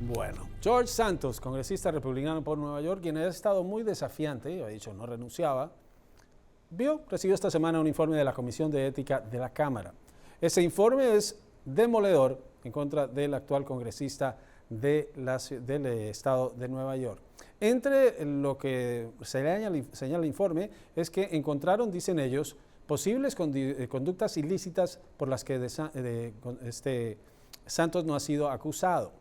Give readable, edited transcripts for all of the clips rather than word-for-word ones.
Bueno, George Santos, congresista republicano por Nueva York, quien ha estado muy desafiante y ha dicho no renunciaba, recibió esta semana un informe de la Comisión de Ética de la Cámara. Ese informe es demoledor en contra del actual congresista del estado de Nueva York. Entre lo que señala el informe es que encontraron, dicen ellos, posibles conductas ilícitas por las que Santos no ha sido acusado.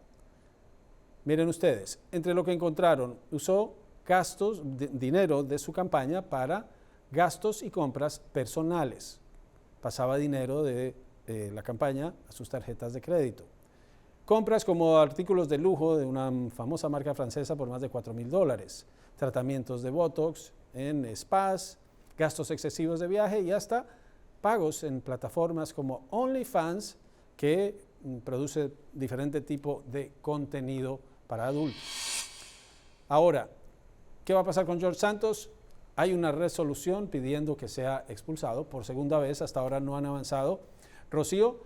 Miren ustedes, entre lo que encontraron, usó dinero de su campaña para gastos y compras personales. Pasaba dinero de la campaña a sus tarjetas de crédito. Compras como artículos de lujo de una famosa marca francesa por más de $4,000, tratamientos de Botox en spas, gastos excesivos de viaje y hasta pagos en plataformas como OnlyFans, que produce diferente tipo de contenido para adultos. Ahora, ¿qué va a pasar con George Santos? Hay una resolución pidiendo que sea expulsado por segunda vez, hasta ahora no han avanzado. Rocío,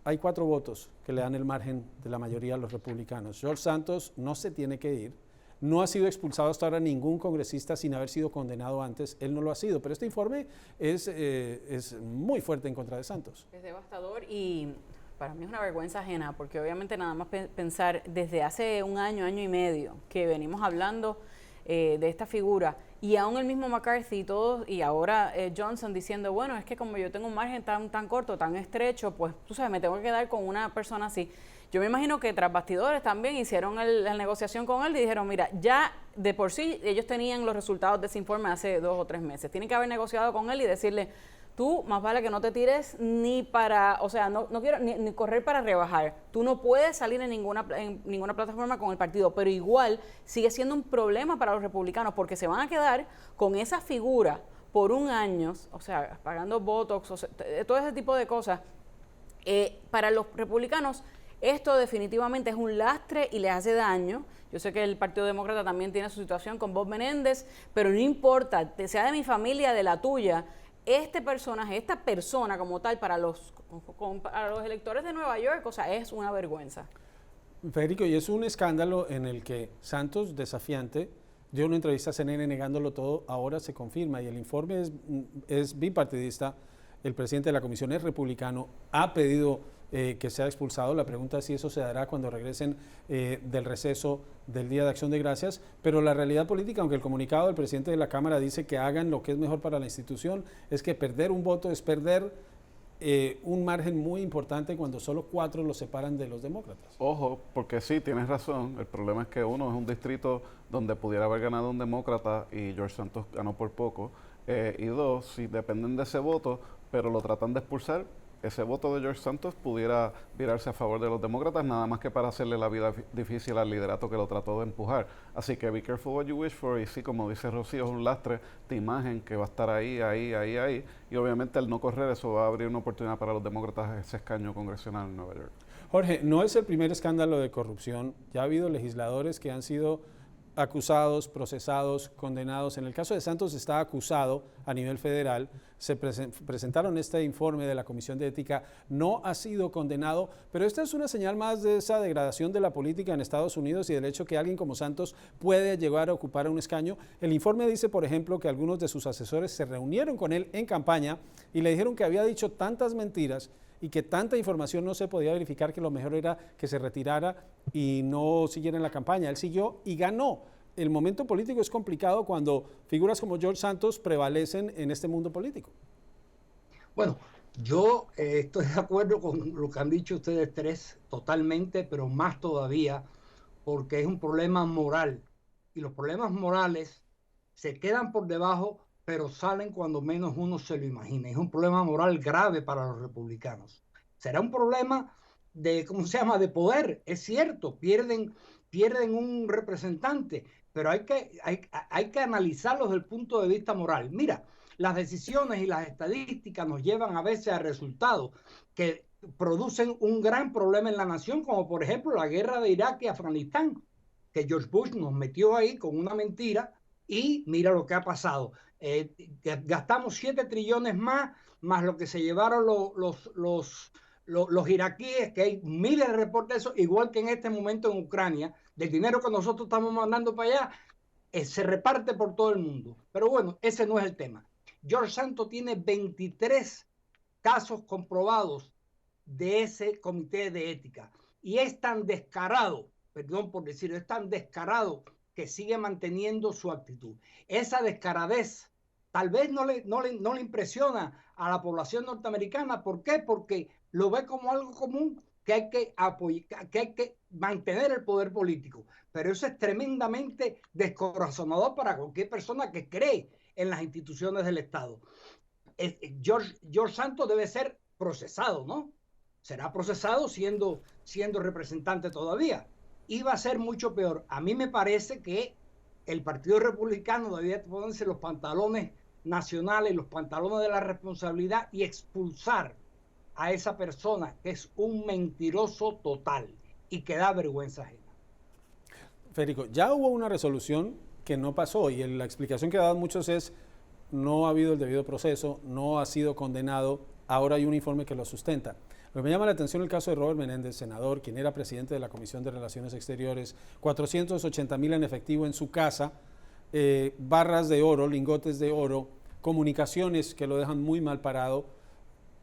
hay 4 votos que le dan el margen de la mayoría a los republicanos. George Santos no se tiene que ir, no ha sido expulsado hasta ahora ningún congresista sin haber sido condenado antes, él no lo ha sido, pero este informe es muy fuerte en contra de Santos. Es devastador y para mí es una vergüenza ajena, porque obviamente nada más pensar desde hace un año, año y medio, que venimos hablando de esta figura, y aún el mismo McCarthy y ahora Johnson diciendo, bueno, es que como yo tengo un margen tan corto, tan estrecho, pues tú sabes, me tengo que quedar con una persona así. Yo me imagino que tras bastidores también hicieron la negociación con él y dijeron, mira, ya de por sí ellos tenían los resultados de ese informe hace 2 o 3 meses. Tienen que haber negociado con él y decirle, tú más vale que no te tires ni para, o sea, no quiero ni correr para rebajar. Tú no puedes salir en ninguna plataforma con el partido, pero igual sigue siendo un problema para los republicanos porque se van a quedar con esa figura por un año, o sea, pagando Botox, o sea, todo ese tipo de cosas. Para los republicanos esto definitivamente es un lastre y les hace daño. Yo sé que el Partido Demócrata también tiene su situación con Bob Menéndez, pero no importa, sea de mi familia, de la tuya, este personaje, esta persona como tal para los electores de Nueva York, o sea, es una vergüenza. Federico, y es un escándalo en el que Santos, desafiante, dio una entrevista a CNN negándolo todo, ahora se confirma y el informe es bipartidista, el presidente de la comisión es republicano, ha pedido que sea expulsado. La pregunta es si eso se dará cuando regresen del receso del Día de Acción de Gracias, pero la realidad política, aunque el comunicado del presidente de la Cámara dice que hagan lo que es mejor para la institución, es que perder un voto es perder un margen muy importante cuando solo 4 los separan de los demócratas. Ojo, porque sí, tienes razón, el problema es que uno es un distrito donde pudiera haber ganado un demócrata y George Santos ganó por poco, y 2, si dependen de ese voto, pero lo tratan de expulsar, ese voto de George Santos pudiera virarse a favor de los demócratas, nada más que para hacerle la vida difícil al liderato que lo trató de empujar. Así que be careful what you wish for, y sí, como dice Rocío, es un lastre de imagen que va a estar ahí, y obviamente al no correr eso va a abrir una oportunidad para los demócratas ese escaño congresional en Nueva York. Jorge, no es el primer escándalo de corrupción, ya ha habido legisladores que han sido acusados, procesados, condenados. En el caso de Santos está acusado a nivel federal, se presentaron este informe de la Comisión de Ética, no ha sido condenado, pero esta es una señal más de esa degradación de la política en Estados Unidos y del hecho que alguien como Santos puede llegar a ocupar un escaño. El informe dice, por ejemplo, que algunos de sus asesores se reunieron con él en campaña y le dijeron que había dicho tantas mentiras y que tanta información no se podía verificar, que lo mejor era que se retirara y no siguiera en la campaña. Él siguió y ganó. El momento político es complicado cuando figuras como George Santos prevalecen en este mundo político. Bueno, yo estoy de acuerdo con lo que han dicho ustedes tres totalmente, pero más todavía, porque es un problema moral. Y los problemas morales se quedan por debajo, pero salen cuando menos uno se lo imagina. Es un problema moral grave para los republicanos. Será un problema de, ¿cómo se llama?, de poder. Es cierto, pierden un representante, pero hay que analizarlo desde el punto de vista moral. Mira, las decisiones y las estadísticas nos llevan a veces a resultados que producen un gran problema en la nación, como por ejemplo la guerra de Irak y Afganistán, que George Bush nos metió ahí con una mentira y mira lo que ha pasado. Gastamos 7 trillones más lo que se llevaron los los iraquíes, que hay miles de reportes de eso, igual que en este momento en Ucrania, del dinero que nosotros estamos mandando para allá, se reparte por todo el mundo. Pero bueno, ese no es el tema. George Santos tiene 23 casos comprobados de ese comité de ética. Y es tan descarado, perdón por decirlo, es tan descarado que sigue manteniendo su actitud. Esa descaradez tal vez no le impresiona a la población norteamericana. ¿Por qué? Porque lo ve como algo común, que hay que apoyar, que hay que mantener el poder político. Pero eso es tremendamente descorazonador para cualquier persona que cree en las instituciones del Estado. George Santos debe ser procesado, ¿no? Será procesado siendo representante todavía. Y va a ser mucho peor. A mí me parece que el Partido Republicano debería ponerse los pantalones nacionales, los pantalones de la responsabilidad y expulsar a esa persona que es un mentiroso total y que da vergüenza ajena. Federico, ya hubo una resolución que no pasó y la explicación que daban muchos es no ha habido el debido proceso, no ha sido condenado, ahora hay un informe que lo sustenta. Lo que me llama la atención el caso de Robert Menéndez, senador, quien era presidente de la Comisión de Relaciones Exteriores, 480,000 en efectivo en su casa, barras de oro, lingotes de oro, comunicaciones que lo dejan muy mal parado,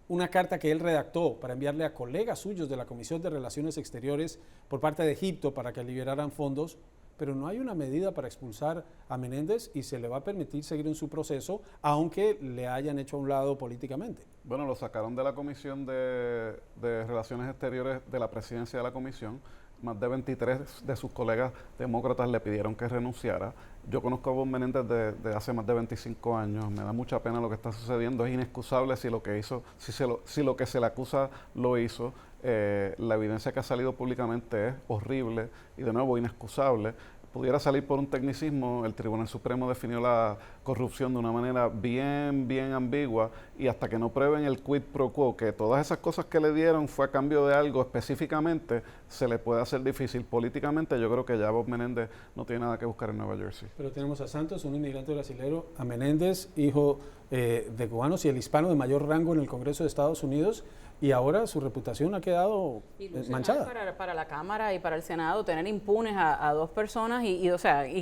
una carta que él redactó para enviarle a colegas suyos de la Comisión de Relaciones Exteriores por parte de Egipto para que liberaran fondos, pero no hay una medida para expulsar a Menéndez y se le va a permitir seguir en su proceso, aunque le hayan hecho a un lado políticamente. Bueno, lo sacaron de la Comisión de Relaciones Exteriores de la presidencia de la Comisión. Más de 23 de sus colegas demócratas le pidieron que renunciara. Yo conozco a Bob Menéndez de hace más de 25 años. Me da mucha pena lo que está sucediendo. Es inexcusable si lo que hizo, si lo que se le acusa lo hizo. La evidencia que ha salido públicamente es horrible y de nuevo inexcusable. Pudiera salir por un tecnicismo, el Tribunal Supremo definió la corrupción de una manera bien ambigua y hasta que no prueben el quid pro quo, que todas esas cosas que le dieron fue a cambio de algo específicamente, se le puede hacer difícil. Políticamente yo creo que ya Bob Menéndez no tiene nada que buscar en Nueva Jersey. Pero tenemos a Santos, un inmigrante brasilero, a Menéndez, hijo de cubanos y el hispano de mayor rango en el Congreso de Estados Unidos, y ahora su reputación ha quedado manchada. Para la Cámara y para el Senado tener impunes a dos personas y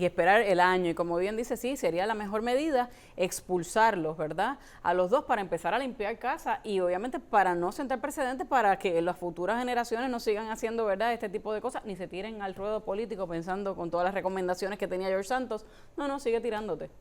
esperar el año, y como bien dice, sí, sería la mejor medida expulsarlos, ¿verdad? A los dos para empezar a limpiar casa y obviamente para no sentar precedentes para que las futuras generaciones no sigan haciendo, ¿verdad?, este tipo de cosas, ni se tiren al ruedo político pensando con todas las recomendaciones que tenía George Santos. No, sigue tirándote.